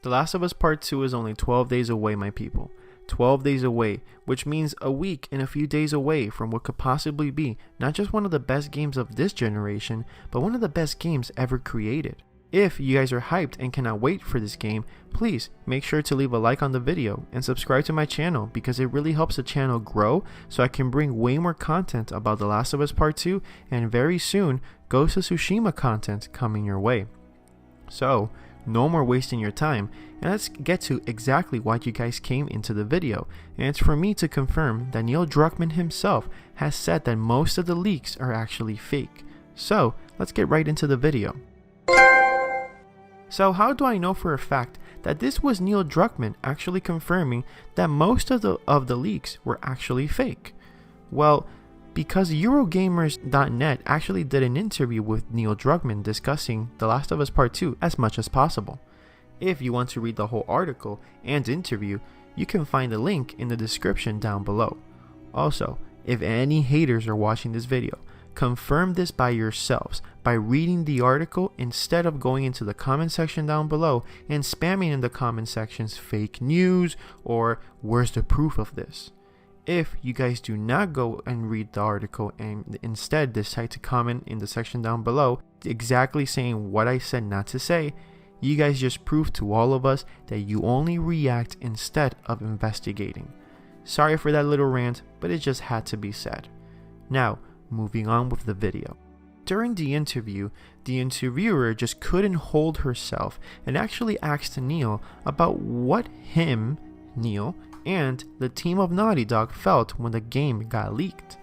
The Last of Us Part 2 is only 12 days away, my people. 12 days away, which means a week and a few days away from what could possibly be not just one of the best games of this generation, but one of the best games ever created. If you guys are hyped and cannot wait for this game, please make sure to leave a like on the video and subscribe to my channel because it really helps the channel grow so I can bring way more content about The Last of Us Part 2 and very soon Ghost of Tsushima content coming your way. So, no more wasting your time, and let's get to exactly why you guys came into the video, and it's for me to confirm that Neil Druckmann himself has said that most of the leaks are actually fake. So, let's get right into the video. So how do I know for a fact that this was Neil Druckmann actually confirming that most of the leaks were actually fake? Well, because Eurogamers.net actually did an interview with Neil Druckmann discussing The Last of Us Part 2 as much as possible. If you want to read the whole article and interview, you can find the link in the description down below. Also, if any haters are watching this video, confirm this by yourselves by reading the article instead of going into the comment section down below and spamming in the comment sections fake news or where's the proof of this. If you guys do not go and read the article and instead decide to comment in the section down below exactly saying what I said not to say, you guys just prove to all of us that you only react instead of investigating. Sorry for that little rant, but it just had to be said. Now, moving on with the video. During the interview, the interviewer just couldn't hold herself and actually asked Neil about what him, Neil, and the team of Naughty Dog felt when the game got leaked.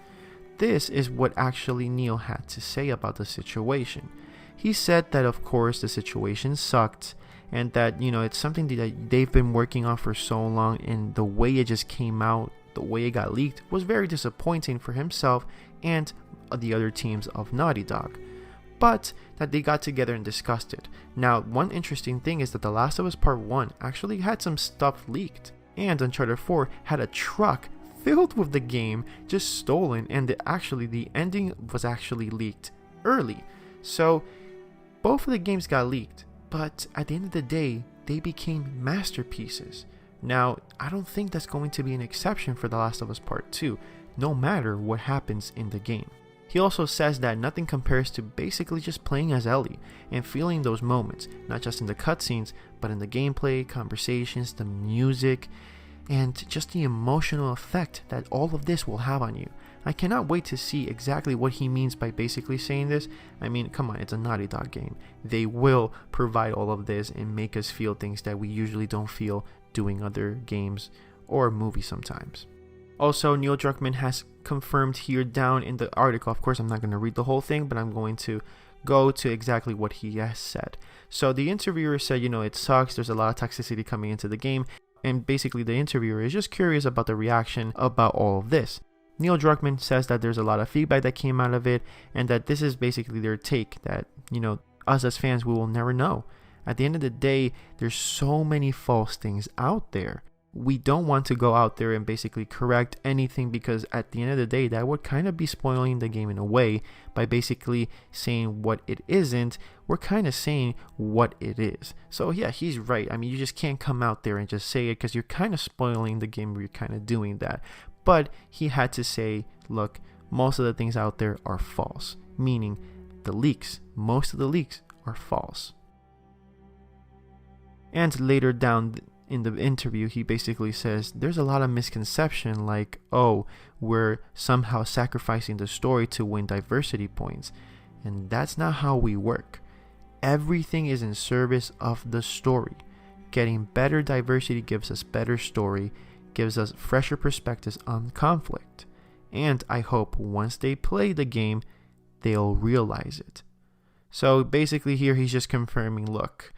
This is what actually Neil had to say about the situation. He said that of course the situation sucked and that it's something that they've been working on for so long, and the way it just came out, the way it got leaked was very disappointing for himself and the other teams of Naughty Dog, but that they got together and discussed it. Now, one interesting thing is that The Last of Us Part 1 actually had some stuff leaked, and Uncharted 4 had a truck filled with the game just stolen, and the ending was actually leaked early. So both of the games got leaked, but at the end of the day they became masterpieces. Now, I don't think that's going to be an exception for The Last of Us Part 2, no matter what happens in the game. He also says that nothing compares to basically just playing as Ellie and feeling those moments, not just in the cutscenes, but in the gameplay, conversations, the music, and just the emotional effect that all of this will have on you. I cannot wait to see exactly what he means by basically saying this. I mean, come on, it's a Naughty Dog game. They will provide all of this and make us feel things that we usually don't feel doing other games or movies sometimes. Also, Neil Druckmann has confirmed here down in the article, of course I'm not going to read the whole thing, but I'm going to go to exactly what he has said. So the interviewer said, it sucks, there's a lot of toxicity coming into the game, and basically the interviewer is just curious about the reaction about all of this. Neil Druckmann says that there's a lot of feedback that came out of it, and that this is basically their take, that, us as fans, we will never know. At the end of the day, there's so many false things out there. We don't want to go out there and basically correct anything, because at the end of the day that would kind of be spoiling the game in a way. By basically saying what it isn't, we're kind of saying what it is. So yeah, he's right. I mean, you just can't come out there and just say it, because you're kind of spoiling the game. You're kind of doing that. But he had to say, look, most of the things out there are false, meaning the leaks, most of the leaks are false. And later down in the interview, he basically says there's a lot of misconception, like, oh, we're somehow sacrificing the story to win diversity points. And that's not how we work. Everything is in service of the story. Getting better diversity gives us better story, gives us fresher perspectives on conflict. And I hope once they play the game, they'll realize it. So basically here he's just confirming, look,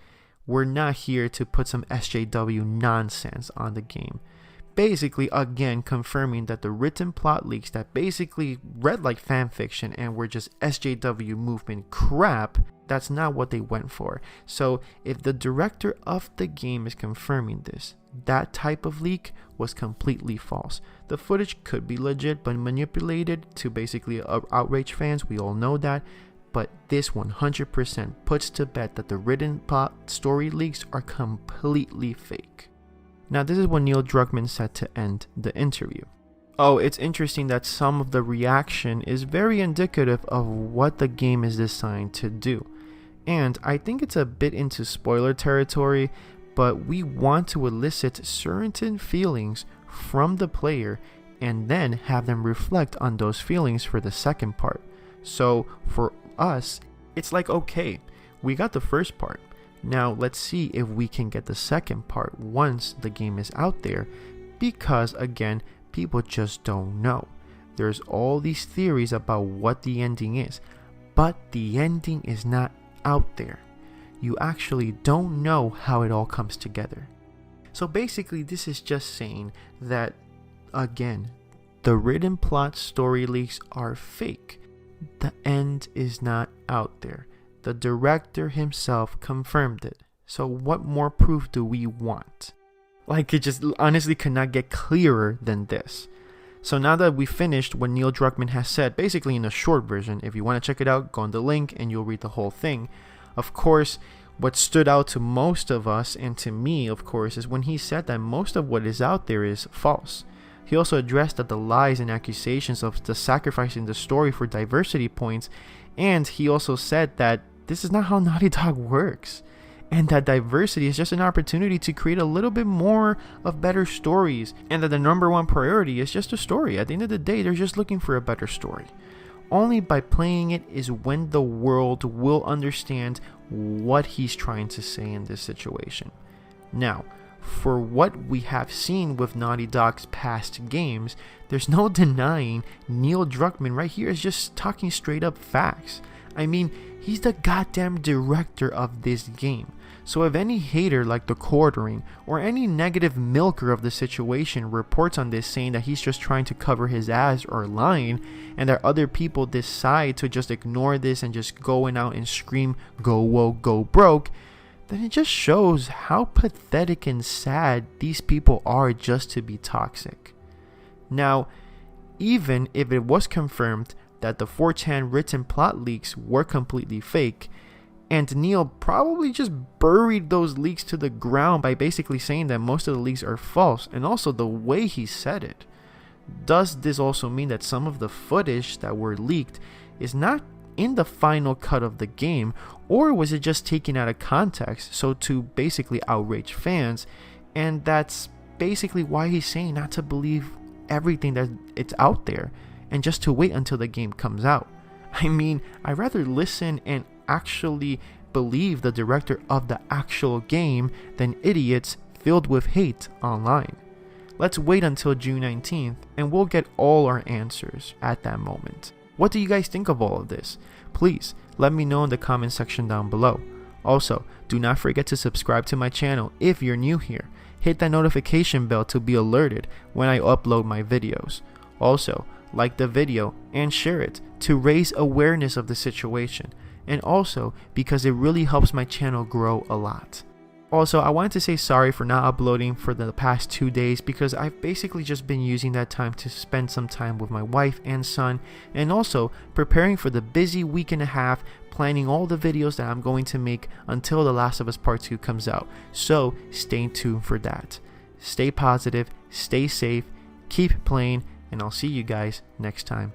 we're not here to put some SJW nonsense on the game. Basically, again, confirming that the written plot leaks that basically read like fan fiction and were just SJW movement crap, that's not what they went for. So if the director of the game is confirming this, that type of leak was completely false. The footage could be legit but manipulated to basically outrage fans, we all know that. but this 100% puts to bed that the written plot story leaks are completely fake. Now, this is what Neil Druckmann said to end the interview. Oh, it's interesting that some of the reaction is very indicative of what the game is designed to do. And I think it's a bit into spoiler territory, but we want to elicit certain feelings from the player and then have them reflect on those feelings for the second part. So for us, it's like, okay, we got the first part. Now let's see if we can get the second part once the game is out there, because again, people just don't know. There's all these theories about what the ending is, but the ending is not out there. You actually don't know how it all comes together. So basically, this is just saying that, again, the written plot story leaks are fake. The end is not out there. The director himself confirmed it. So what more proof do we want? Like, it just honestly could not get clearer than this. So now that we finished what Neil Druckmann has said, basically in a short version, if you want to check it out, go on the link and you'll read the whole thing. Of course, what stood out to most of us, and to me, of course, is when he said that most of what is out there is false. He also addressed that the lies and accusations of the sacrificing the story for diversity points, and he also said that this is not how Naughty Dog works, and that diversity is just an opportunity to create a little bit more of better stories, and that the number one priority is just a story. At the end of the day, they're just looking for a better story. Only by playing it is when the world will understand what he's trying to say in this situation. Now, for what we have seen with Naughty Dog's past games, there's no denying Neil Druckmann right here is just talking straight up facts. I mean, he's the goddamn director of this game. So if any hater like the Quartering or any negative milker of the situation reports on this saying that he's just trying to cover his ass or lying, and that other people decide to just ignore this and just going out and scream go woke, go broke, then it just shows how pathetic and sad these people are just to be toxic. Now, even if it was confirmed that the 4chan written plot leaks were completely fake, and Neil probably just buried those leaks to the ground by basically saying that most of the leaks are false, and also the way he said it, does this also mean that some of the footage that were leaked is not in the final cut of the game, or was it just taken out of context so to basically outrage fans? And that's basically why he's saying not to believe everything that it's out there and just to wait until the game comes out. I mean, I'd rather listen and actually believe the director of the actual game than idiots filled with hate online. Let's wait until June 19th and we'll get all our answers at that moment. What do you guys think of all of this? Please let me know in the comment section down below. Also, do not forget to subscribe to my channel if you're new here. Hit that notification bell to be alerted when I upload my videos. Also, like the video and share it to raise awareness of the situation, and also because it really helps my channel grow a lot. Also, I wanted to say sorry for not uploading for the past 2 days because I've basically just been using that time to spend some time with my wife and son, and also preparing for the busy week and a half planning all the videos that I'm going to make until The Last of Us Part 2 comes out. So stay tuned for that. Stay positive, stay safe, keep playing, and I'll see you guys next time.